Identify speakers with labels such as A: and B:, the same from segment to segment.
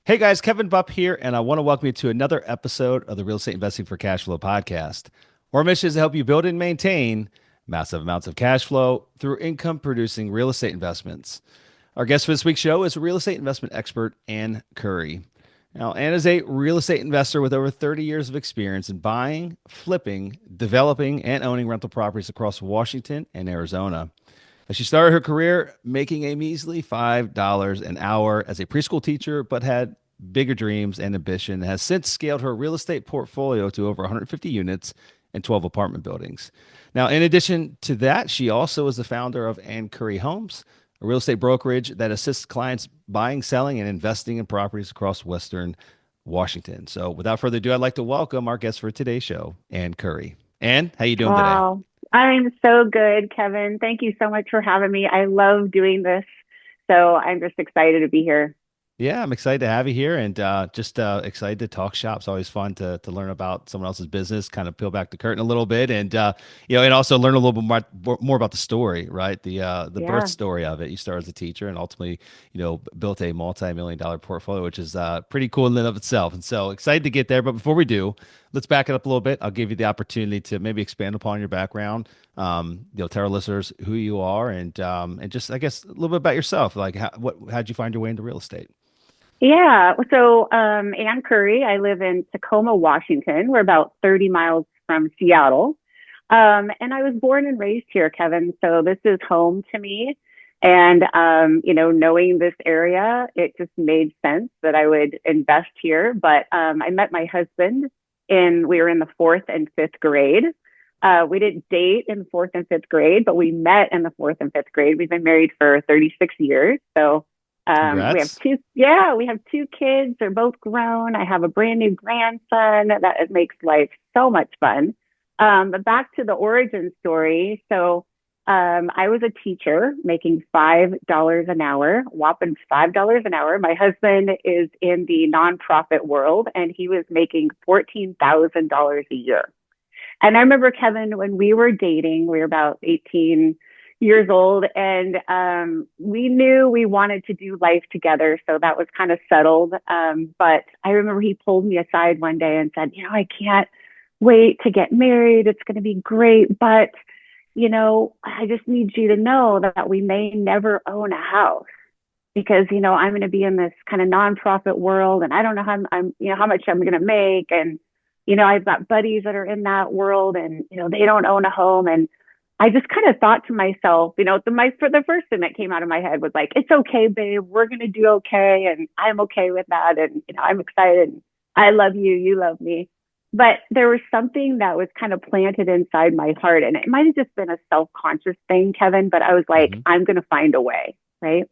A: Hey guys, Kevin Bupp here, and I want to welcome you to another episode of the Real Estate Investing for Cash Flow podcast. Our mission is to help you build and maintain massive amounts of cash flow through income producing real estate investments. Our guest for this week's show is real estate investment expert Ann Curry. Now, Ann is a real estate investor with over 30 years of experience in buying, flipping, developing, and owning rental properties across Washington and Arizona. She started her career making a measly $5 an hour as a preschool teacher, but had bigger dreams and ambition, has since scaled her real estate portfolio to over 150 units and 12 apartment buildings. Now, in addition to that, she also is the founder of Ann Curry Homes, a real estate brokerage that assists clients buying, selling, and investing in properties across Western Washington. So without further ado, I'd like to welcome our guest for today's show, Ann Curry. Ann, how you doing today?
B: Wow. I'm so good, Kevin. Thank you so much for having me. I love doing this. So I'm just excited to be here.
A: Yeah, I'm excited to have you here and just excited to talk shop. It's always fun to learn about someone else's business, kind of peel back the curtain a little bit and and also learn a little bit more about the story, right? The birth
B: Yeah.
A: story of it. You started as a teacher and ultimately, built a multi-million dollar portfolio, which is pretty cool in and of itself. And so excited to get there. But before we do, let's back it up a little bit. I'll give you the opportunity to maybe expand upon your background. Tell our listeners who you are and just I guess a little bit about yourself. Like how'd you find your way into real estate?
B: Yeah. So, Ann Curry, I live in Tacoma, Washington. We're about 30 miles from Seattle. And I was born and raised here, Kevin. So this is home to me. And, knowing this area, it just made sense that I would invest here. But I met my husband we were in the fourth and fifth grade. We didn't date in the fourth and fifth grade, but we met in the fourth and fifth grade. We've been married for 36 years. So we have
A: Congrats.
B: we have two kids. They're both grown. I have a brand new grandson. That it makes life so much fun. But back to the origin story. So, I was a teacher making $5 an hour, whopping $5 an hour. My husband is in the nonprofit world and he was making $14,000 a year. And I remember, Kevin, when we were dating, we were about 18 years old, and we knew we wanted to do life together. So that was kind of settled. But I remember he pulled me aside one day and said, I can't wait to get married. It's going to be great. But, I just need you to know that we may never own a house because I'm going to be in this kind of nonprofit world and I don't know how how much I'm going to make. And I've got buddies that are in that world and they don't own a home. And I just kind of thought to myself, for the first thing that came out of my head was like, it's okay, babe, we're going to do okay, and I'm okay with that. And I'm excited. I love you, you love me. But there was something that was kind of planted inside my heart, and it might have just been a self-conscious thing, Kevin, but I was like,
A: Hmm.
B: I'm going to find a way, right?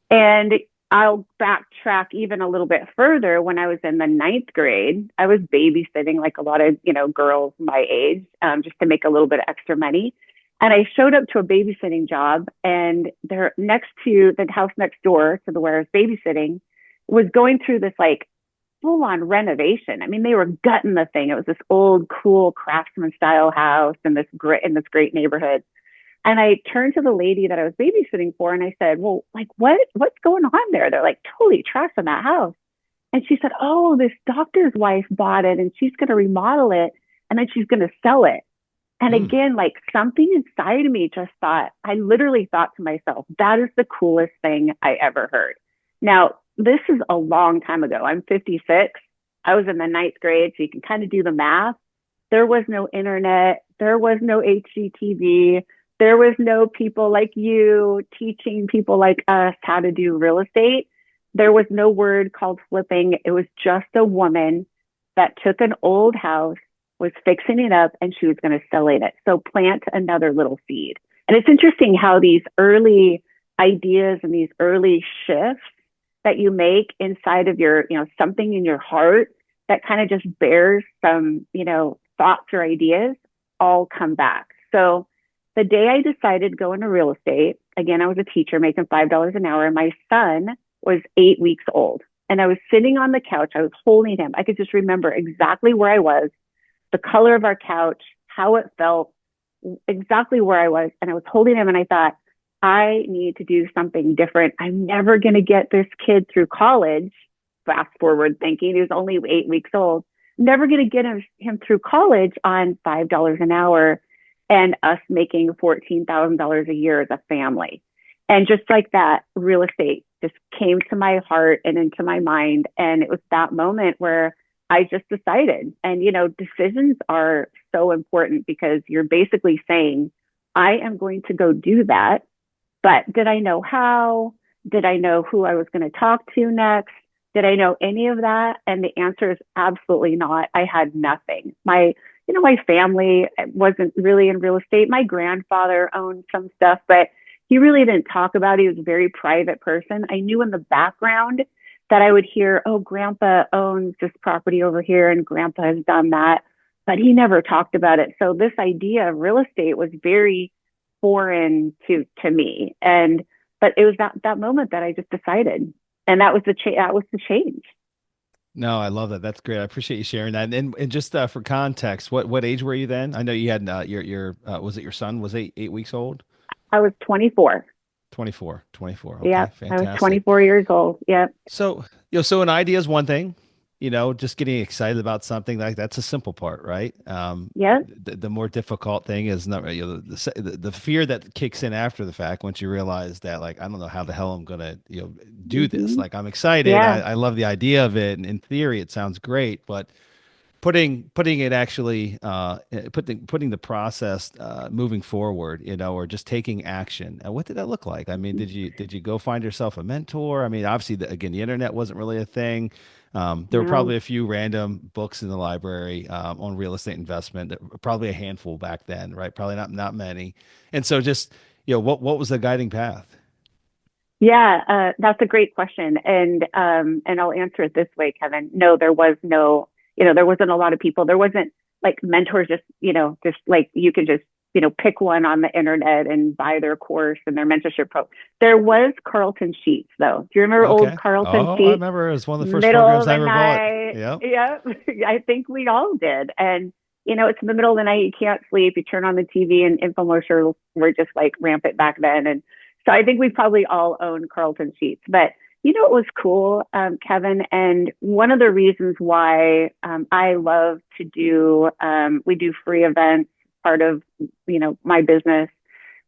B: And I'll backtrack even a little bit further. When I was in the ninth grade, I was babysitting like a lot of, girls my age, just to make a little bit of extra money. And I showed up to a babysitting job and there next to the house next door to the where I was babysitting was going through this like full on renovation. I mean, they were gutting the thing. It was this old, cool craftsman style house in this great neighborhood. And I turned to the lady that I was babysitting for and I said, well, like, what's going on there? They're like totally trashing that house. And she said, oh, this doctor's wife bought it and she's going to remodel it and then she's going to sell it. And
A: Mm.
B: again, like something inside of me just thought, I literally thought to myself, that is the coolest thing I ever heard. Now, this is a long time ago. I'm 56. I was in the ninth grade, so you can kind of do the math. There was no internet. There was no HGTV. There was no people like you teaching people like us how to do real estate. There was no word called flipping. It was just a woman that took an old house, was fixing it up, and she was going to sell it. So plant another little seed. And it's interesting how these early ideas and these early shifts that you make inside of your, something in your heart that kind of just bears some, thoughts or ideas all come back. So the day I decided to go into real estate, again, I was a teacher making $5 an hour. And my son was 8 weeks old. And I was sitting on the couch. I was holding him. I could just remember exactly where I was, the color of our couch, how it felt, exactly where I was. And I was holding him and I thought, I need to do something different. I'm never going to get this kid through college fast forward thinking. He was only 8 weeks old. Never going to get him through college on $5 an hour and us making $14,000 a year as a family. And just like that, real estate just came to my heart and into my mind. And it was that moment where I just decided. And, decisions are so important because you're basically saying, I am going to go do that. But did I know how? Did I know who I was going to talk to next? Did I know any of that? And the answer is absolutely not. I had nothing. My family wasn't really in real estate. My grandfather owned some stuff, but he really didn't talk about it. He was a very private person. I knew in the background that I would hear, oh, grandpa owns this property over here and grandpa has done that, but he never talked about it. So this idea of real estate was very foreign to me. But it was that moment that I just decided. And that was the change.
A: No, I love that. That's great. I appreciate you sharing that. And just for context, what age were you then? I know you had your was it your son was 8 weeks old?
B: I was 24.
A: 24, 24. Okay,
B: Yep. I was
A: fantastic.
B: 24 years old. Yep.
A: So, so an idea is one thing, just getting excited about something like that's a simple part, right?
B: Yep.
A: The more difficult thing is not, the fear that kicks in after the fact once you realize that, like, I don't know how the hell I'm gonna, do this.
B: Hmm.
A: Like, I'm excited.
B: Yeah.
A: I love the idea of it. And in theory, it sounds great, but putting it actually putting the process moving forward, or just taking action. What did that look like? I mean, did you go find yourself a mentor? I mean, obviously, again, the internet wasn't really a thing. There were
B: No.
A: probably a few random books in the library on real estate investment. Probably a handful back then, right? Probably not many. And so, just what was the guiding path?
B: Yeah, that's a great question, and I'll answer it this way, Kevin. No, there was no, there wasn't a lot of people. There wasn't like mentors, just like you could just, pick one on the internet and buy their course and their mentorship pro. There was Carlton Sheets, though. Do you remember old
A: Okay.
B: Carlton
A: Oh, I
B: Sheets?
A: remember it was one of the first
B: Middle
A: programs
B: of
A: I
B: the
A: ever bought.
B: night.
A: Yep.
B: Yeah, I think we all did. And it's in the middle of the night. You can't sleep. You turn on the TV, and infomercials were just like rampant back then. And so I think we probably all owned Carlton Sheets. But it was cool, Kevin. And one of the reasons why I love to we do free events, part of, my business.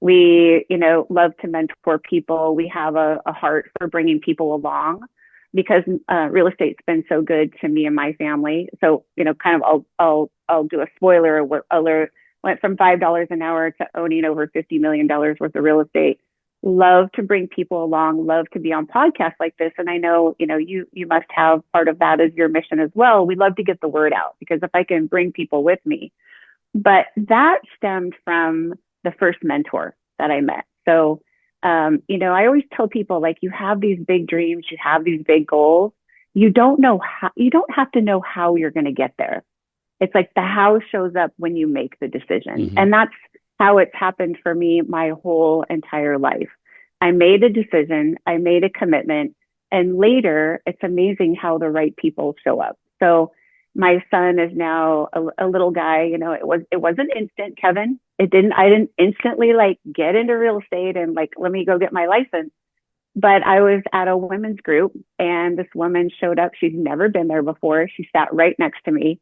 B: We, love to mentor people. We have a heart for bringing people along because real estate's been so good to me and my family. So, kind of, I'll do a spoiler alert. Went from $5 an hour to owning over $50 million worth of real estate. Love to bring people along, love to be on podcasts like this. And I know, you must have part of that as your mission as well. We love to get the word out because if I can bring people with me, but that stemmed from the first mentor that I met. So, I always tell people, like, you have these big dreams, you have these big goals. You don't have to know how you're going to get there. It's like the how shows up when you make the decision.
A: Hmm.
B: And that's how it's happened for me my whole entire life. I made a decision, I made a commitment, and later it's amazing how the right people show up. So my son is now a little guy, it wasn't instant, Kevin. I didn't instantly like get into real estate and like, let me go get my license. But I was at a women's group and this woman showed up. She'd never been there before. She sat right next to me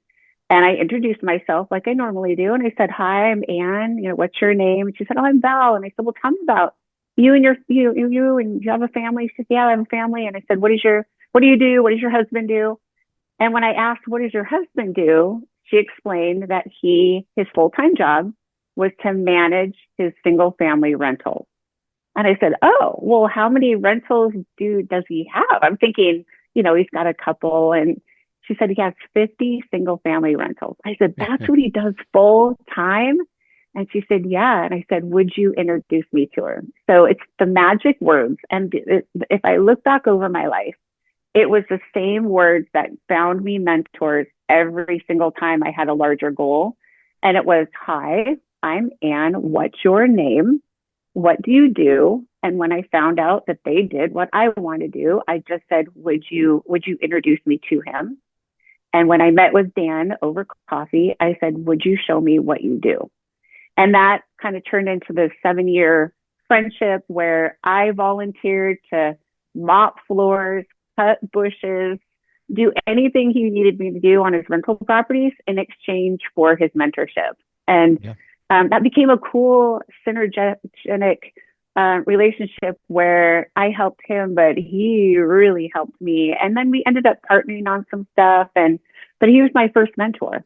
B: and I introduced myself like I normally do. And I said, hi, I'm Ann. What's your name? And she said, oh, I'm Val. And I said, well, tell me about you and you and you have a family. She said, yeah, I have a family. And I said, what do you do? What does your husband do? And when I asked, what does your husband do? She explained that his full-time job was to manage his single family rental. And I said, oh, well, how many rentals does he have? I'm thinking, he's got a couple. And she said he has 50 single family rentals. I said, that's what he does full time? And she said, yeah. And I said, would you introduce me to her? So it's the magic words. And if I look back over my life, it was the same words that found me mentors every single time I had a larger goal. And it was, hi, I'm Ann. What's your name? What do you do? And when I found out that they did what I want to do, I just said, would you introduce me to him? And when I met with Dan over coffee, I said, would you show me what you do? And that kind of turned into the 7-year friendship where I volunteered to mop floors, cut bushes, do anything he needed me to do on his rental properties in exchange for his mentorship. And
A: Yeah.
B: that became a cool synergetic relationship where I helped him, but he really helped me. And then we ended up partnering on some stuff. But he was my first mentor.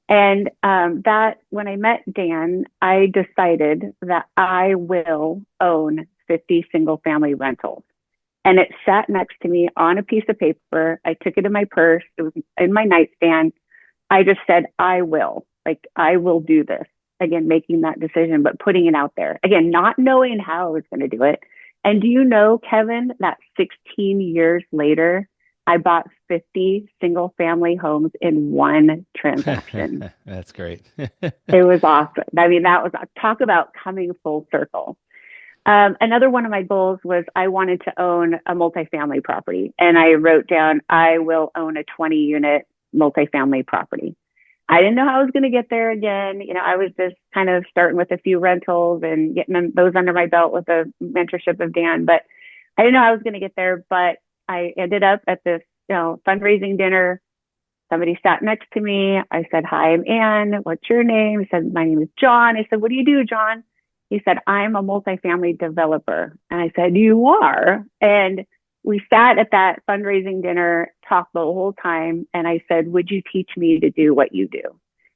B: And that when I met Dan, I decided that I will own 50 single family rentals. And it sat next to me on a piece of paper. I took it in my purse. It was in my nightstand. I just said, I will do this. Again, making that decision, but putting it out there. Again, not knowing how I was going to do it. And do you know, Kevin, that 16 years later, I bought 50 single family homes in one transaction.
A: That's great.
B: It was awesome. I mean, that was talk about coming full circle. Another one of my goals was I wanted to own a multifamily property. And I wrote down, I will own a 20 unit multifamily property. I didn't know how I was going to get there again. I was just kind of starting with a few rentals and getting those under my belt with the mentorship of Dan, but I didn't know how I was going to get there. But I ended up at this, fundraising dinner. Somebody sat next to me. I said, "Hi, I'm Ann. What's your name?" He said, "My name is John." I said, "What do you do, John?" He said, "I'm a multifamily developer." And I said, "You are?" And we sat at that fundraising dinner, talked the whole time. And I said, "Would you teach me to do what you do?"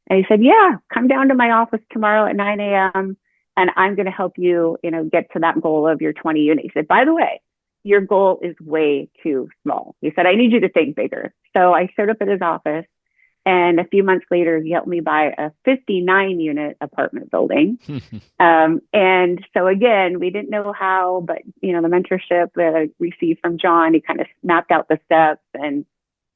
B: And he said, "Yeah, come down to my office tomorrow at 9 a.m. and I'm going to help you, get to that goal of your 20 units." He said, "By the way, your goal is way too small." He said, "I need you to think bigger." So I showed up at his office, and a few months later, he helped me buy a 59 unit apartment building. And so again, we didn't know how, but the mentorship that I received from John, he kind of mapped out the steps, and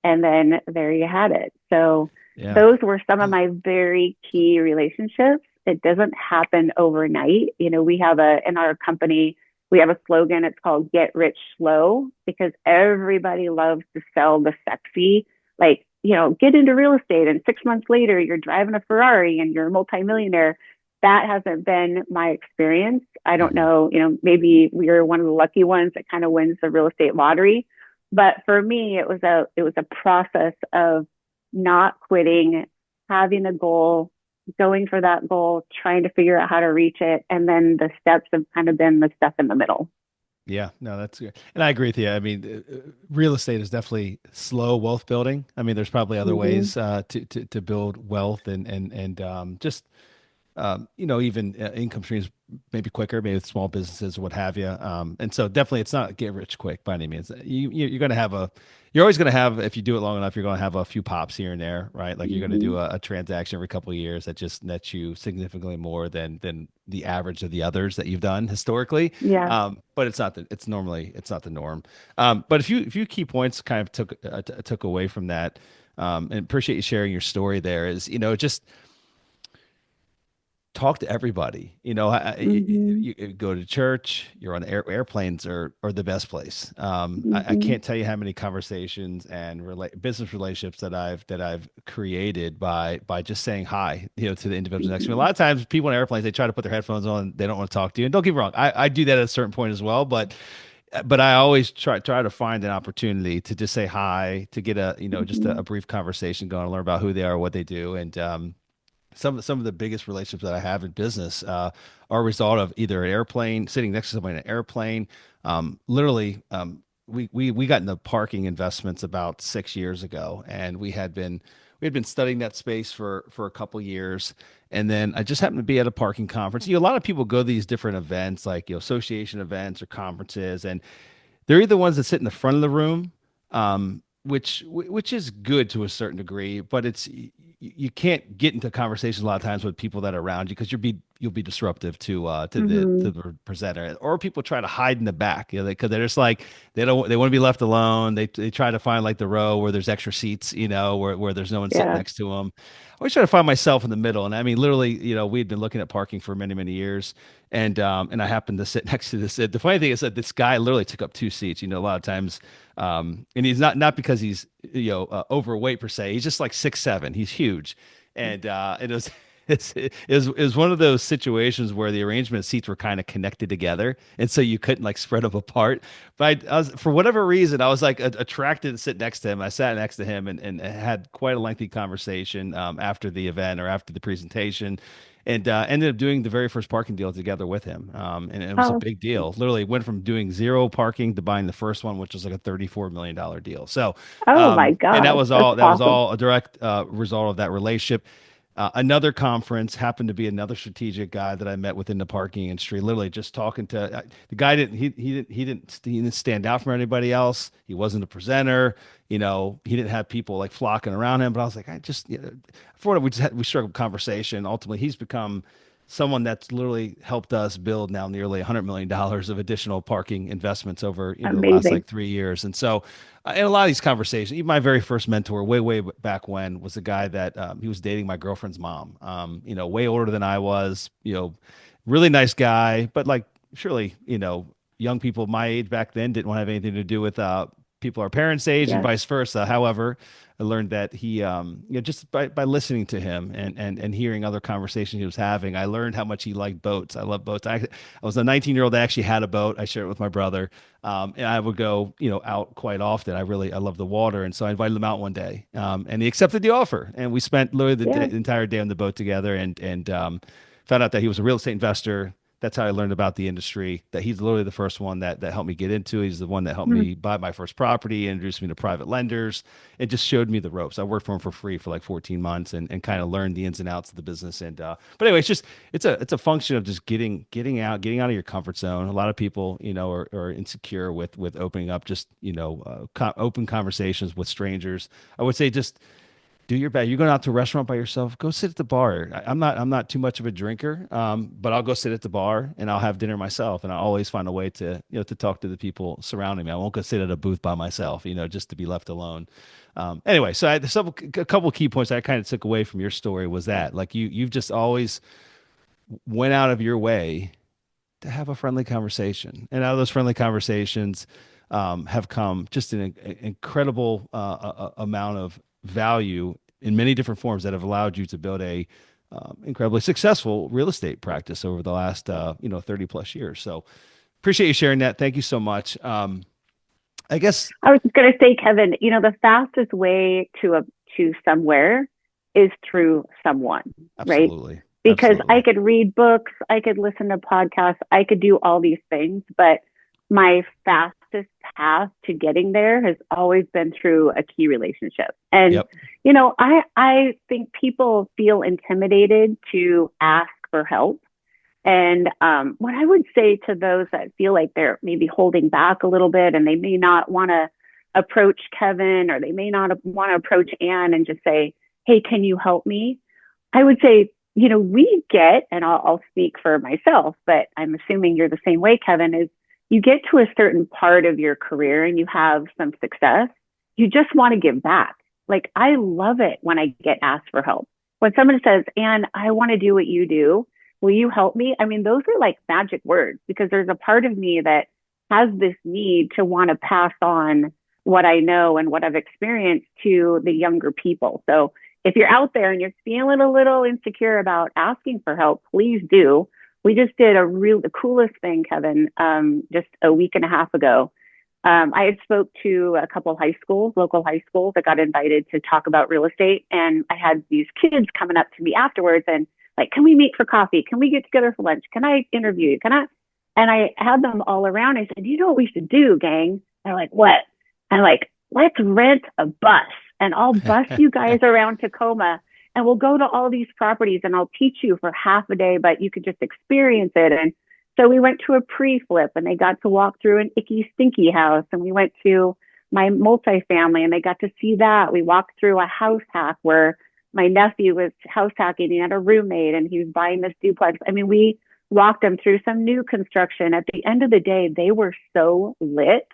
B: then there you had it. So
A: Yeah.
B: those were some of my very key relationships. It doesn't happen overnight. We have in our company, we have a slogan. It's called "Get Rich Slow," because everybody loves to sell the sexy, like, get into real estate and 6 months later you're driving a Ferrari and you're a multimillionaire. That hasn't been my experience. I don't
A: Mhm.
B: know, maybe we're one of the lucky ones that kind of wins the real estate lottery. But for me, it was a process of not quitting, having a goal, going for that goal, trying to figure out how to reach it. And then the steps have kind of been the stuff in the middle.
A: Yeah, no, that's good. And I agree with you. I mean, real estate is definitely slow wealth building. I mean, there's probably other
B: Mm-hmm.
A: ways to build wealth and just even income streams maybe quicker, maybe with small businesses or what have you. And so definitely it's not get rich quick by any means. You're going to you're always going to have, if you do it long enough, you're going to have a few pops here and there, right? Like you're going to
B: Mm-hmm.
A: do a transaction every couple of years that just nets you significantly more than the average of the others that you've done historically.
B: Yeah.
A: But it's not the norm. But a few key points kind of took away from that. And appreciate you sharing your story there is, just talk to everybody.
B: Mm-hmm.
A: You go to church. You're on airplanes are the best place. I
B: Mm-hmm.
A: can't tell you how many conversations and business relationships that I've created by just saying hi, to the individual next to me. A
B: Mm-hmm.
A: lot of times, people on airplanes they try to put their headphones on. They don't want to talk to you. And don't get me wrong, I do that at a certain point as well. But I always try to find an opportunity to just say hi, to get just
B: Mm-hmm.
A: a brief conversation going, learn about who they are, what they do, and some of the biggest relationships that I have in business are a result of either an airplane, sitting next to somebody in an airplane. Literally, we got into parking investments about 6 years ago, and we had been studying that space for a couple years, and then I just happened to be at a parking conference. A lot of people go to these different events, like association events or conferences, and they're either ones that sit in the front of the room, which is good to a certain degree, but you can't get into conversations a lot of times with people that are around you because you'll be disruptive to
B: Mm-hmm.
A: the presenter, or people try to hide in the back, because they're just like they want to be left alone. They try to find like the row where there's extra seats, where there's no one sitting
B: Yeah.
A: next to them. I always try to find myself in the middle, and I mean, literally, we'd been looking at parking for many years, and I happened to sit next to this. The funny thing is that this guy literally took up two seats. A lot of times, and he's not because he's overweight per se. He's just like 6'7". He's huge, and it was. It was one of those situations where the arrangement of seats were kind of connected together, and so you couldn't like spread them apart. But I was, for whatever reason, I was like attracted to sit next to him. I sat next to him and had quite a lengthy conversation after the event or after the presentation, and ended up doing the very first parking deal together with him. And it was a
B: Oh,
A: big deal. Literally went from doing zero parking to buying the first one, which was like a $34 million deal. So,
B: oh my
A: and that
B: gosh,
A: was
B: that's
A: all. That was
B: awesome.
A: all a direct result of that relationship. Another conference happened to be another strategic guy that I met within the parking industry. Literally, just talking to the guy he didn't stand out from anybody else. He wasn't a presenter. He didn't have people like flocking around him. But I was like, I just for what we struck up conversation. Ultimately, he's become someone that's literally helped us build now nearly $100 million of additional parking investments over the last
B: Amazing.
A: like 3 years. And so, in a lot of these conversations, even my very first mentor, way back when, was a guy that he was dating my girlfriend's mom. Way older than I was. Really nice guy, but like surely young people my age back then didn't want to have anything to do with people our parents' age and
B: Yes.
A: vice versa. However, I learned that he, just by listening to him and hearing other conversations he was having, I learned how much he liked boats. I love boats. I was a 19-year-old that actually had a boat. I shared it with my brother, and I would go, out quite often. I love the water, and so I invited him out one day, and he accepted the offer, and we spent literally
B: Yeah.
A: the entire day on the boat together, and found out that he was a real estate investor. That's how I learned about the industry. That he's literally the first one that helped me get into. He's the one that helped
B: Mm,
A: me buy my first property, introduced me to private lenders, and just showed me the ropes. I worked for him for free for like 14 months and kind of learned the ins and outs of the business. And but anyway, it's a function of just getting out of your comfort zone. A lot of people, are insecure with opening up just open conversations with strangers. I would say just do your best. You're going out to a restaurant by yourself. Go sit at the bar. I'm not too much of a drinker, but I'll go sit at the bar and I'll have dinner myself. And I always find a way to talk to the people surrounding me. I won't go sit at a booth by myself, just to be left alone. Anyway, so a couple key points I kind of took away from your story was that like you've just always went out of your way to have a friendly conversation. And out of those friendly conversations have come just an incredible amount of value in many different forms that have allowed you to build a incredibly successful real estate practice over the last 30 plus years. So appreciate you sharing that. Thank you so much. I guess
B: I was just going to say, Kevin, the fastest way to somewhere is through someone, right?
A: absolutely,
B: Because I
A: absolutely.
B: could read books, I could listen to podcasts, I could do all these things, but my fastest path to getting there has always been through a key relationship. And
A: Yep.
B: I think people feel intimidated to ask for help. And what I would say to those that feel like they're maybe holding back a little bit and they may not want to approach Kevin or they may not want to approach Anne and just say, hey, can you help me? I would say, we get, and I'll speak for myself, but I'm assuming you're the same way, Kevin, is you get to a certain part of your career and you have some success. You just want to give back. Like, I love it when I get asked for help. When someone says, Anne, I want to do what you do, will you help me? I mean, those are like magic words because there's a part of me that has this need to want to pass on what I know and what I've experienced to the younger people. So if you're out there and you're feeling a little insecure about asking for help, please do. We just did the coolest thing, Kevin, just a week and a half ago. I had spoke to a couple high schools, local high schools that got invited to talk about real estate. And I had these kids coming up to me afterwards and like, can we meet for coffee? Can we get together for lunch? Can I interview you? Can I? And I had them all around. I said, you know what we should do, gang? They're like, what? I'm like, let's rent a bus and I'll bus you guys around Tacoma and we'll go to all these properties and I'll teach you for half a day, but you could just experience it. And so we went to a pre-flip and they got to walk through an icky stinky house. And we went to my multifamily and they got to see that. We walked through a house hack where my nephew was house hacking. He had a roommate and he was buying this duplex. I mean, we walked them through some new construction. At the end of the day, they were so lit.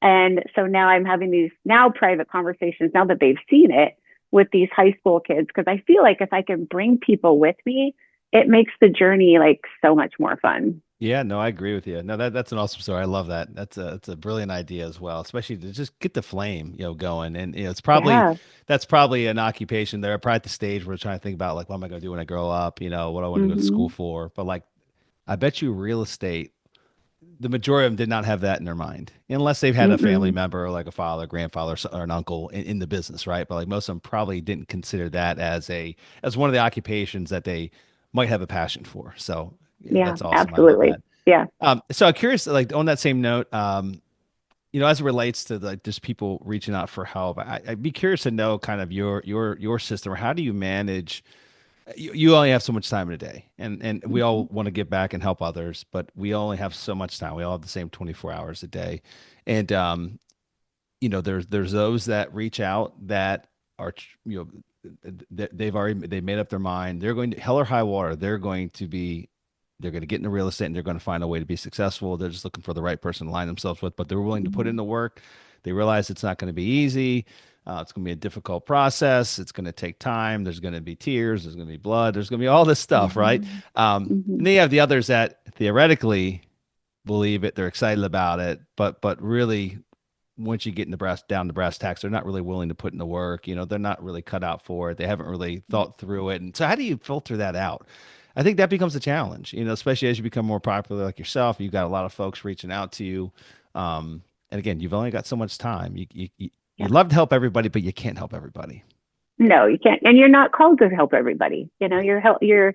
B: And so now I'm having these now private conversations now that they've seen it with these high school kids. Cause I feel like if I can bring people with me, it makes the journey like so much more fun.
A: Yeah, no, I agree with you. No, that's an awesome story. I love that. That's a brilliant idea as well, especially to just get the flame, going. And it's probably
B: Yeah.
A: that's probably an occupation. They're probably at the stage where we're trying to think about like what am I going to do when I grow up? What do I want to go to school
B: Hmm.
A: for? But like, I bet you real estate, the majority of them did not have that in their mind, unless they've had a family
B: Mm-mm.
A: member, like a father, grandfather, or an uncle in the business, right? But like most of them probably didn't consider that as one of the occupations that they might have a passion for. So yeah,
B: Yeah,
A: that's awesome. I love
B: absolutely.
A: that.
B: Yeah.
A: So I'm curious, like on that same note, as it relates to like just people reaching out for help, I'd be curious to know kind of your system. How do you manage? You only have so much time in a day, and we
B: Hmm.
A: all want to give back and help others, but we only have so much time. We all have the same 24 hours a day, and there's those that reach out that are they've made up their mind. They're going to hell or high water. They're going to get into real estate and they're going to find a way to be successful. They're just looking for the right person to line themselves with, but they're willing to put in
B: Hmm.
A: the work. They realize it's not going to be easy. It's going to be a difficult process. It's going to take time. There's going to be tears. There's going to be blood. There's going to be all this stuff, right?
B: Hmm.
A: And
B: Hmm.
A: then you have the others that theoretically believe it. They're excited about it, but really, once you get in down to brass tacks, they're not really willing to put in the work. They're not really cut out for it. They haven't really thought through it. And so, how do you filter that out? I think that becomes a challenge. Especially as you become more popular, like yourself. You've got a lot of folks reaching out to you. And again, you've only got so much time. You'd
B: Yeah.
A: love to help everybody, but you can't help everybody.
B: No, you can't, and you're not called to help everybody. You're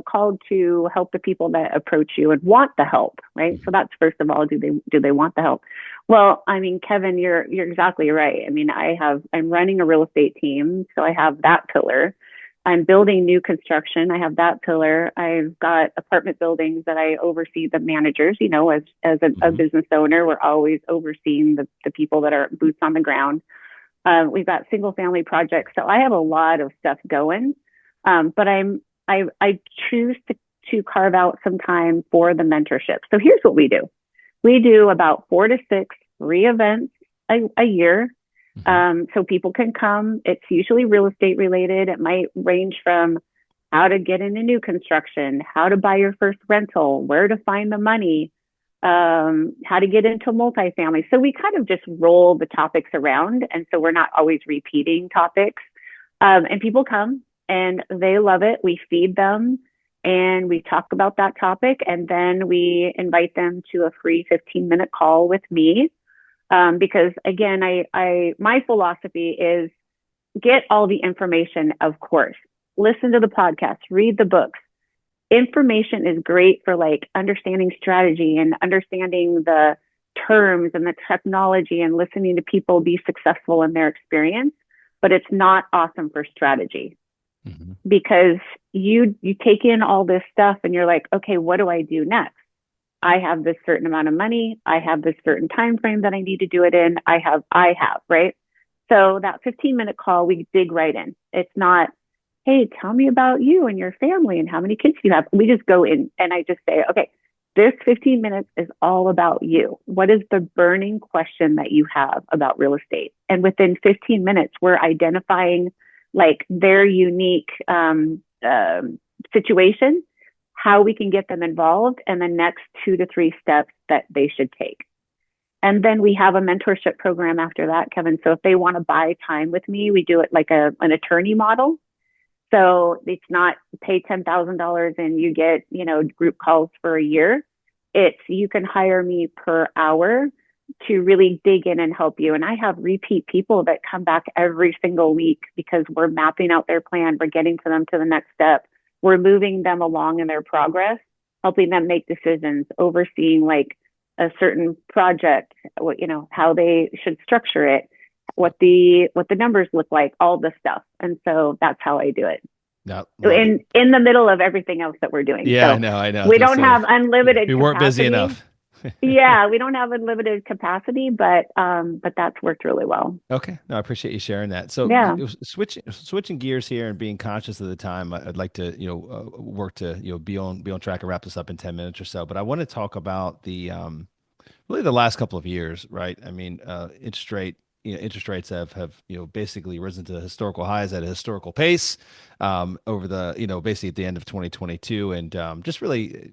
B: called to help the people that approach you and want the help, right? So
A: Mhm.
B: that's first of all, do they want the help? Well, I mean, Kevin, you're exactly right. I mean, I'm running a real estate team, so I have that pillar. I'm building new construction. I have that pillar. I've got apartment buildings that I oversee the managers. As a
A: Mhm.
B: business owner, we're always overseeing the people that are boots on the ground. We've got single family projects. So I have a lot of stuff going. But I choose to carve out some time for the mentorship. So here's what we do. We do about 4 to 6 free events a year.
A: Mhm.
B: So people can come. It's usually real estate related. It might range from how to get into new construction, how to buy your first rental, where to find the money, how to get into multifamily. So we kind of just roll the topics around. And so we're not always repeating topics. And people come and they love it. We feed them and we talk about that topic. And then we invite them to a free 15-minute call with me. Because again, my philosophy is get all the information, of course. Listen to the podcast, read the books. Information is great for like understanding strategy and understanding the terms and the technology and listening to people be successful in their experience, but it's not awesome for strategy
A: Mhm.
B: because you take in all this stuff and you're like, okay, what do I do next? I have this certain amount of money. I have this certain time frame that I need to do it in. I have, right? So that 15-minute call, we dig right in. It's not, hey, tell me about you and your family and how many kids you have. We just go in and I just say, okay, this 15 minutes is all about you. What is the burning question that you have about real estate? And within 15 minutes, we're identifying like their unique situation, how we can get them involved, and the next 2 to 3 steps that they should take. And then we have a mentorship program after that, Kevin. So if they want to buy time with me, we do it like an attorney model. So it's not pay $10,000 and you get, group calls for a year. It's you can hire me per hour to really dig in and help you. And I have repeat people that come back every single week because we're mapping out their plan. We're getting to them to the next step. We're moving them along in their progress, helping them make decisions, overseeing like a certain project, how they should structure it, what the numbers look like, all the stuff. And so that's how I do it
A: No, love it.
B: in the middle of everything else that we're doing.
A: Yeah, I
B: So
A: know. I know. I was
B: we
A: gonna
B: don't
A: say
B: have unlimited
A: we weren't busy
B: capacity.
A: enough.
B: Yeah, we don't have unlimited capacity, but that's worked really well.
A: Okay. No, I appreciate you sharing that. So
B: Yeah.
A: switching gears here and being conscious of the time, I'd like to, work to, be on track and wrap this up in 10 minutes or so. But I want to talk about really the last couple of years, right? I mean, interest rates have, basically risen to historical highs at a historical pace, over basically at the end of 2022. And, just really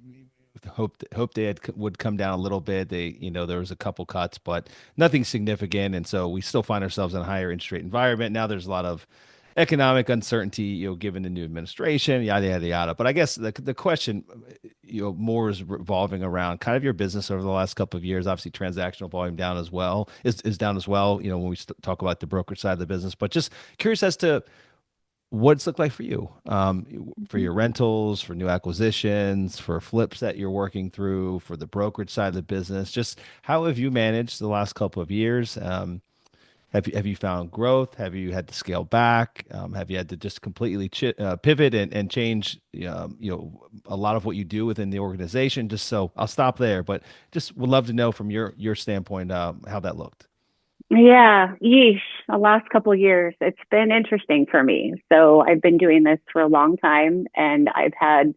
A: hoped they would come down a little bit. There was a couple cuts, but nothing significant, and so we still find ourselves in a higher interest rate environment. Now there's a lot of economic uncertainty, given the new administration, yada yada yada. But I guess the question, more is revolving around kind of your business over the last couple of years. Obviously, transactional volume down as well is down as well. When we talk about the brokerage side of the business, but just curious as to what it's looked like for you, for your rentals, for new acquisitions, for flips that you're working through, for the brokerage side of the business. Just how have you managed the last couple of years? Have you found growth? Have you had to scale back? Have you had to just completely pivot and change, a lot of what you do within the organization? Just so I'll stop there, but just would love to know from your standpoint how that looked.
B: Yeah, yeesh, the last couple of years, it's been interesting for me. So I've been doing this for a long time and I've had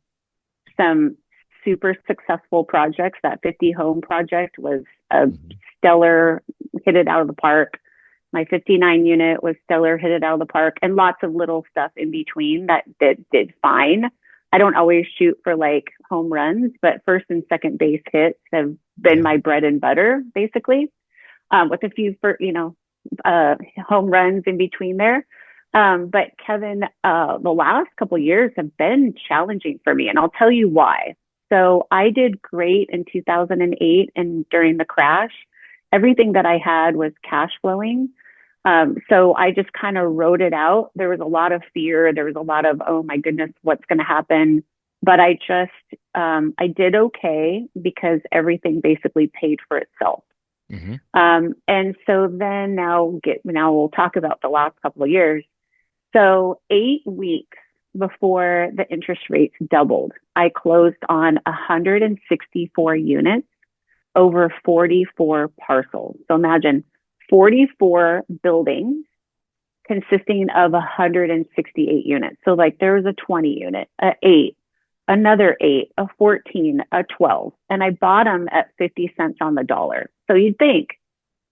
B: some super successful projects. That 50 home project was a
A: Mhm.
B: stellar, hit it out of the park. My 59 unit was stellar, hit it out of the park, and lots of little stuff in between that did fine. I don't always shoot for like home runs, but first and second base hits have been
A: Yeah.
B: my bread and butter, basically, with a few home runs in between there. But Kevin, the last couple of years have been challenging for me, and I'll tell you why. So I did great in 2008, and during the crash, everything that I had was cash flowing. So I just kind of wrote it out. There was a lot of fear. There was a lot of, oh my goodness, what's going to happen? But I did okay because everything basically paid for itself.
A: Hmm.
B: And so then now we'll talk about the last couple of years. So 8 weeks before the interest rates doubled, I closed on 164 units over 44 parcels. So imagine 44 buildings consisting of 168 units. So like there was a 20 unit, a 8, another 8, a 14, a 12, and I bought them at 50 cents on the dollar. So you'd think,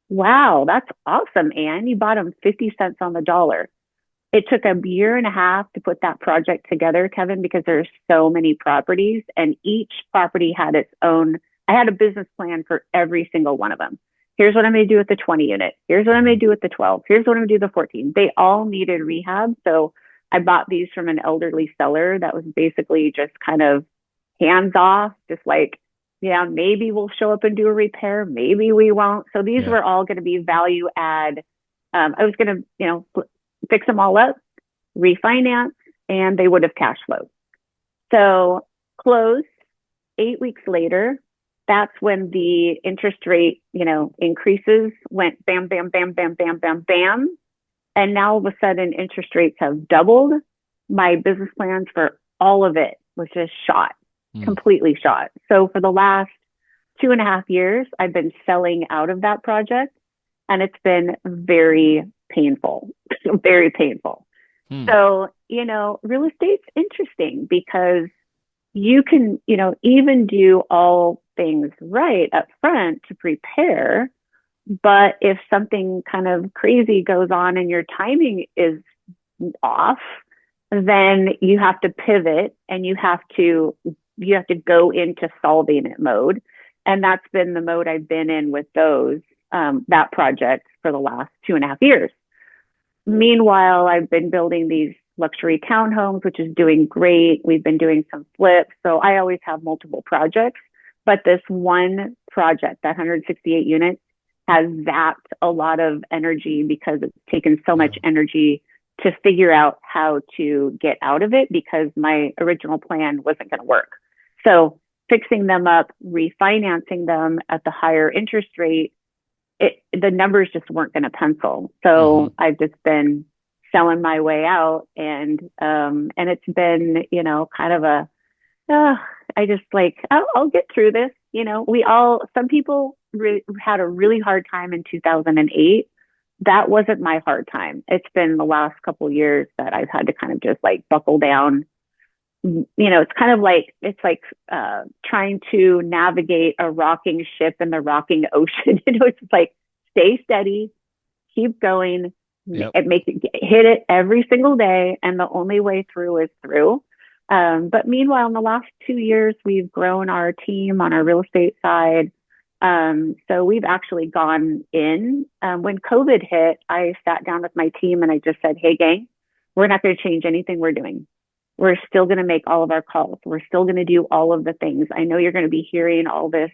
B: wow, that's awesome, Ann. You bought them 50 cents on the dollar. It took a year and a half to put that project together, Kevin, because there's so many properties and each property had its own. I had a business plan for every single one of them. Here's what I'm going to do with the 20 unit. Here's what I'm going to do with the 12. Here's what I'm going to do with the 14. They all needed rehab. So I bought these from an elderly seller that was basically just kind of hands off, just like, yeah, maybe we'll show up and do a repair. Maybe we won't. So these
A: Yeah.
B: were all going to be value add. I was going to, fix them all up, refinance, and they would have cash flowed. So closed 8 weeks later. That's when the interest rate, increases went bam, bam, bam, bam, bam, bam, bam. And now all of a sudden interest rates have doubled. My business plans for all of it was just shot, completely shot. So for the last 2.5 years, I've been selling out of that project and it's been very painful, very painful.
A: Hmm.
B: So, real estate's interesting because you can, even do all things right up front to prepare. But if something kind of crazy goes on and your timing is off, then you have to pivot and you have to go into solving it mode. And that's been the mode I've been in with that project for the last 2.5 years. Meanwhile, I've been building these luxury townhomes, which is doing great. We've been doing some flips. So I always have multiple projects, but this one project, that 168 units, has zapped a lot of energy because it's taken so much energy to figure out how to get out of it because my original plan wasn't going to work. So fixing them up, refinancing them at the higher interest rate, the numbers just weren't going to pencil. So I've just been selling my way out, and it's been kind of I just like I'll get through this. Some people had a really hard time in 2008. That wasn't my hard time. It's been the last couple of years that I've had to kind of just like buckle down. It's kind of like trying to navigate a rocking ship in the rocking ocean. It's just like stay steady, keep going,
A: Yep.
B: hit it every single day, and the only way through is through. But meanwhile, in the last 2 years, we've grown our team on our real estate side. So we've actually gone in. When COVID hit, I sat down with my team and I just said, hey, gang, we're not going to change anything we're doing. We're still going to make all of our calls. We're still going to do all of the things. I know you're going to be hearing all this,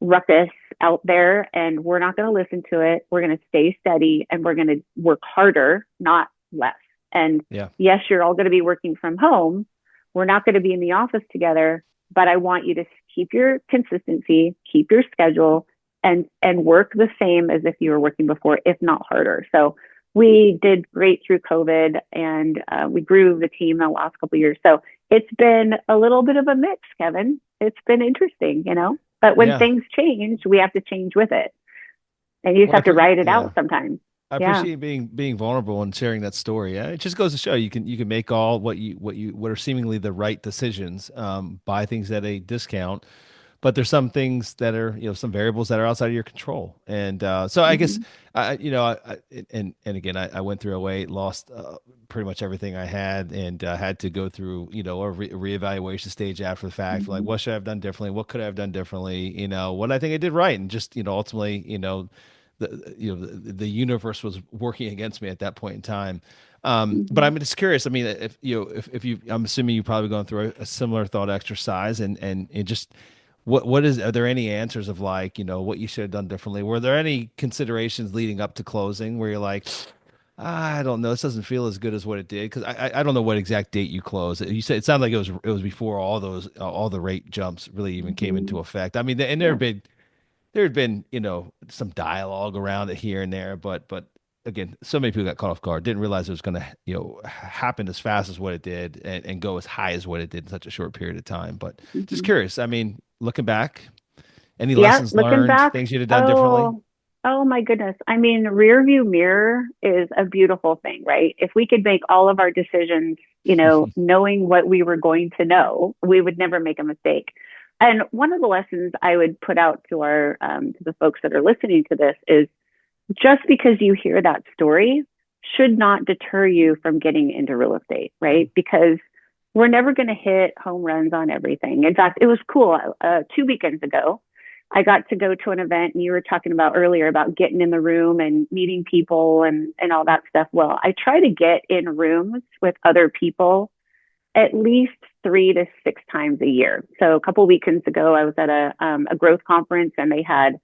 B: ruckus out there, and we're not going to listen to it. We're going to stay steady and we're going to work harder, not less. And
A: Yeah.
B: yes, you're all going to be working from home. We're not going to be in the office together, but I want you to keep your consistency, keep your schedule, and work the same as if you were working before, if not harder. So we did great through COVID, and we grew the team the last couple of years. So it's been a little bit of a mix, Kevin. It's been interesting, But when
A: Yeah.
B: things change, we have to change with it, and you just
A: Well,
B: have to ride it
A: yeah.
B: out sometimes.
A: I
B: Yeah.
A: appreciate being vulnerable and sharing that story. Yeah, it just goes to show you can make all what are seemingly the right decisions, buy things at a discount, but there's some things that are some variables that are outside of your control. And so I guess
B: Hmm.
A: and again I went through a way, lost pretty much everything I had, and had to go through a reevaluation stage after the fact. Like,
B: Hmm.
A: what should I have done differently? What could I have done differently? What I think I did right, and just ultimately the universe was working against me at that point in time. But
B: Hmm.
A: I'm just curious. I mean, if you, I'm assuming you've probably gone through a similar thought exercise, and it just, are there any answers of, like, what you should have done differently? Were there any considerations leading up to closing where you're like, I don't know, this doesn't feel as good as what it did? Because I don't know what exact date you closed. You said it sounded like it was before all the rate jumps really even came into
B: Hmm.
A: effect. I mean, and
B: Yeah.
A: there had been, some dialogue around it here and there, but again, so many people got caught off guard, didn't realize it was going to, happen as fast as what it did, and go as high as what it did in such a short period of time. But just
B: Hmm.
A: curious, I mean, looking back, any
B: Yeah,
A: lessons
B: looking
A: learned,
B: back,
A: things you'd have done differently?
B: oh my goodness. I mean, rear view mirror is a beautiful thing, right? If we could make all of our decisions, knowing what we were going to know, we would never make a mistake. And one of the lessons I would put out to our to the folks that are listening to this is, just because you hear that story should not deter you from getting into real estate, right? Because we're never going to hit home runs on everything. In fact, it was cool. 2 weekends ago, I got to go to an event, and you were talking about earlier about getting in the room and meeting people and all that stuff. Well, I try to get in rooms with other people at least 3 to 6 times a year. So a couple of weekends ago, I was at a growth conference, and they had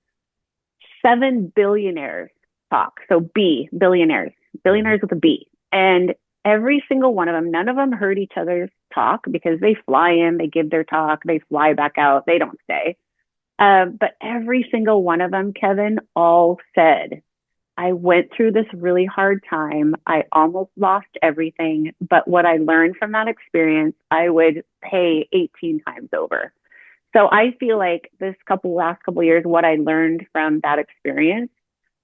B: 7 billionaires talk. So billionaires,
A: Mhm.
B: billionaires with a B. And every single one of them, none of them heard each other's talk because they fly in, they give their talk, they fly back out, they don't stay. But every single one of them, Kevin, all said, I went through this really hard time. I almost lost everything. But what I learned from that experience, I would pay 18 times over. So I feel like last couple of years, what I learned from that experience,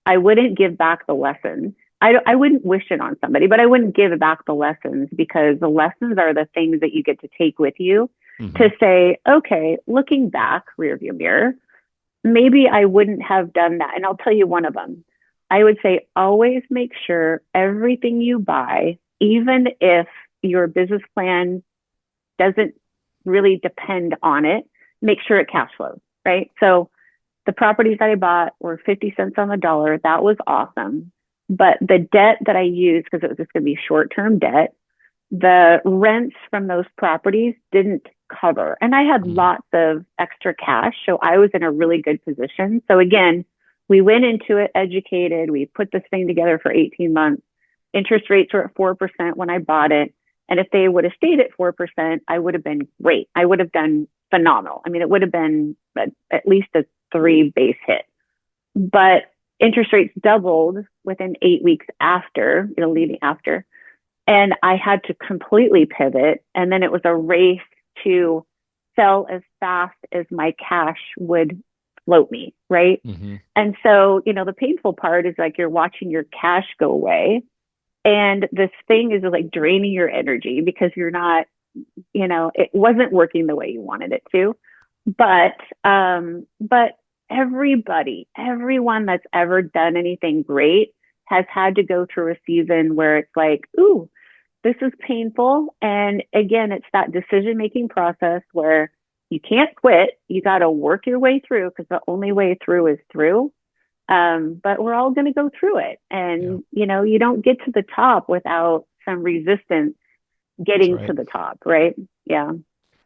B: I wouldn't give back the lessons. I wouldn't wish it on somebody, but I wouldn't give back the lessons, because the lessons are the things that you get to take with you
A: Mhm.
B: to say, okay, looking back, rear view mirror, maybe I wouldn't have done that. And I'll tell you one of them. I would say always make sure everything you buy, even if your business plan doesn't really depend on it, make sure it cash flows, right? So the properties that I bought were 50 cents on the dollar. That was awesome. But the debt that I used, because it was just going to be short term debt, the rents from those properties didn't cover. And I had
A: Mhm.
B: lots of extra cash. So I was in a really good position. So again, we went into it educated. We put this thing together for 18 months. Interest rates were at 4% when I bought it. And if they would have stayed at 4%, I would have been great. I would have done phenomenal. I mean, it would have been at least a 3 base hit. But interest rates doubled within 8 weeks after, leading after. And I had to completely pivot. And then it was a race to sell as fast as my cash would float me, right?
A: Mhm.
B: And so, the painful part is like you're watching your cash go away. And this thing is like draining your energy because you're not, it wasn't working the way you wanted it to. But everyone that's ever done anything great has had to go through a season where it's like, ooh, this is painful. And again, it's that decision making process where you can't quit. You got to work your way through because the only way through is through. But we're all going to go through it.
A: Yeah,
B: And, you don't get to the top without some resistance
A: that's
B: getting to
A: right.
B: the top, right? Yeah.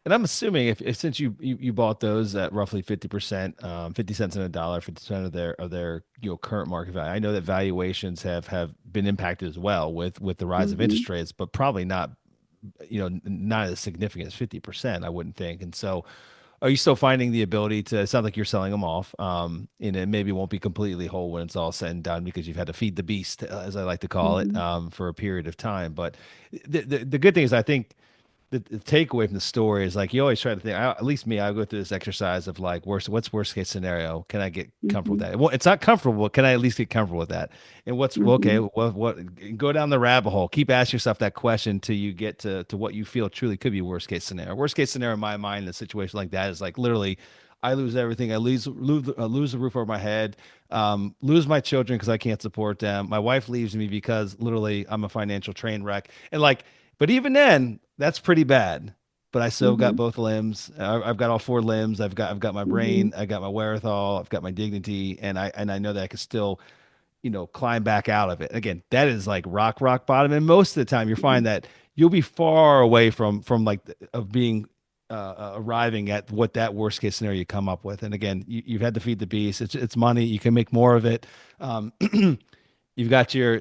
A: And I'm assuming if since you bought those at roughly 50%, 50 cents in a dollar, 50% of their current market value. I know that valuations have been impacted as well with the rise of
B: Hmm.
A: interest rates, but probably not not as significant as 50%, I wouldn't think. And so are you still finding the ability to, it sounds like you're selling them off, and it maybe won't be completely whole when it's all said and done because you've had to feed the beast, as I like to call it,
B: Hmm.
A: for a period of time. But the good thing is, I think the takeaway from the story is like you always try to think. At least me, I go through this exercise of like, what's worst case scenario? Can I get comfortable with
B: Hmm.
A: that? Well, it's not comfortable. But can I at least get comfortable with that? And what's well, okay?
B: Hmm.
A: What go down the rabbit hole. Keep asking yourself that question till you get to what you feel truly could be worst case scenario. Worst case scenario in my mind in a situation like that is like literally, I lose everything. I lose the roof over my head. Lose my children because I can't support them. My wife leaves me because literally I'm a financial train wreck. And like, but even then, that's pretty bad, but I still got
B: Hmm.
A: both limbs. I've got all four limbs. I've got my
B: Hmm.
A: brain. I got my wherewithal. I've got my dignity, and I know that I can still climb back out of it. Again, that is like rock bottom. And most of the time, you find that you'll be far away from like of being arriving at what that worst case scenario you come up with. And again, you've had to feed the beast. It's money. You can make more of it. Um, you've got your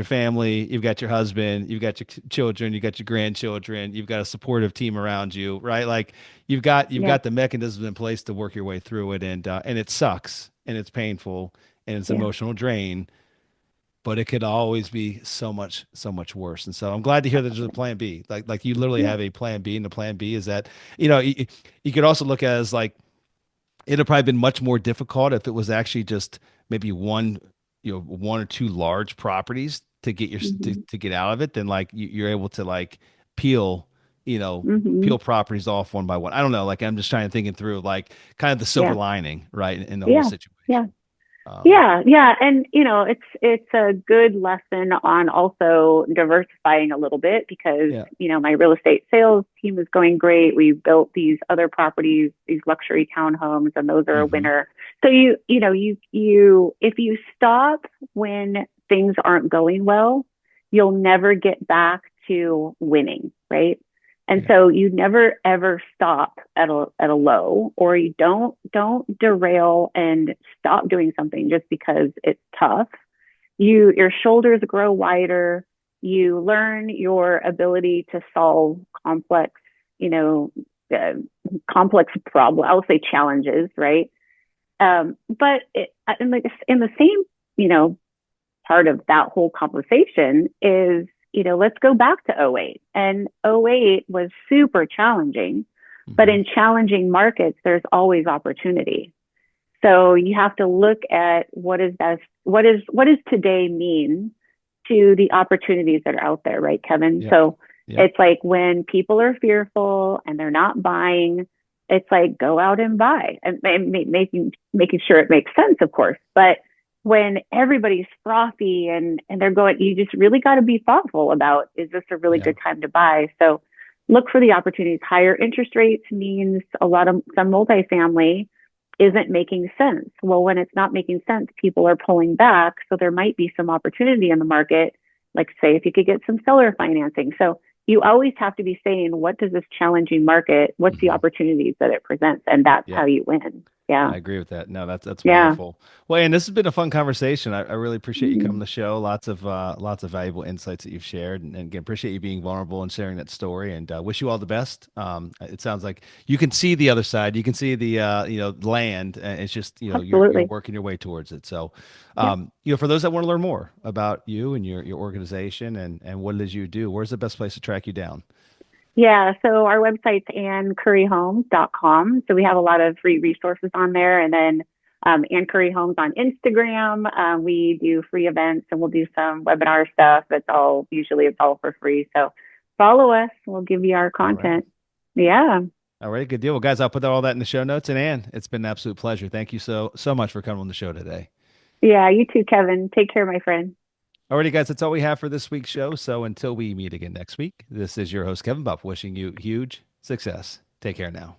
A: family, you've got your husband, you've got your children, you've got your grandchildren, you've got a supportive team around you, right? Like you've
B: Yeah.
A: got the mechanisms in place to work your way through it, and it sucks and it's painful and it's
B: Yeah.
A: emotional drain, but it could always be so much worse. And so I'm glad to hear that there's a plan B. Like you literally
B: Yeah.
A: have a plan B, and the plan B is that you could also look at it as like it'd have probably been much more difficult if it was actually just maybe one or two large properties to get your
B: Hmm.
A: to get out of it. Then like you're able to like peel,
B: Hmm.
A: peel properties off one by one. I don't know. Like I'm just trying to thinking through like kind of the silver
B: Yeah.
A: lining, right, in the whole
B: Yeah. Yeah.
A: situation. Um,
B: Yeah, yeah, and it's a good lesson on also diversifying a little bit because
A: yeah.
B: my real estate sales team is going great. We built these other properties, these luxury townhomes, and those are a
A: Hmm.
B: winner. So you if you stop when things aren't going well, you'll never get back to winning, right? And
A: Yeah.
B: so you never ever stop at a low, or you don't derail and stop doing something just because it's tough. Your shoulders grow wider. You learn your ability to solve you know, uh, complex problem. I'll say challenges, right? But in the same, you know, part of that whole conversation is, let's go back to '08. And '08 was super challenging, but
A: Hmm.
B: in challenging markets, there's always opportunity. So you have to look at what does today mean to the opportunities that are out there, right, Kevin?
A: Yep.
B: So
A: Yep.
B: it's like when people are fearful and they're not buying, it's like go out and buy and making sure it makes sense, of course. But when everybody's frothy and they're going, you just really got to be thoughtful about, is this a really
A: Yeah.
B: good time to buy? So look for the opportunities. Higher interest rates means some multifamily isn't making sense. Well, when it's not making sense, people are pulling back. So there might be some opportunity in the market, like say if you could get some seller financing. So you always have to be saying, what does this challenging market, what's the
A: Hmm.
B: opportunities that it presents? And that's how
A: Yep.
B: you win. Yeah.
A: I agree with that. No, that's
B: Yeah.
A: wonderful. Well, and this has been a fun conversation. I really appreciate you coming
B: Mm-hmm.
A: on the show. Lots of valuable insights that you've shared, and again, appreciate you being vulnerable and sharing that story. And wish you all the best. It sounds like you can see the other side. You can see the land. And it's just you're
B: Absolutely.
A: working your way towards it. So,
B: Yeah.
A: for those that want to learn more about you and your organization and what it is you do, where's the best place to track you down?
B: Yeah, so our website's anncurryhomes.com. So we have a lot of free resources on there. And then Ann Curry Homes on Instagram. We do free events and we'll do some webinar stuff. It's all for free. So follow us. We'll give you our
A: All right.
B: content. Yeah.
A: All right, good deal. Well, guys, I'll put all that in the show notes. And Ann, it's been an absolute pleasure. Thank you so much for coming on the show today.
B: Yeah, you too, Kevin. Take care, my friend.
A: Alrighty, guys, that's all we have for this week's show. So until we meet again next week, this is your host, Kevin Buff, wishing you huge success. Take care now.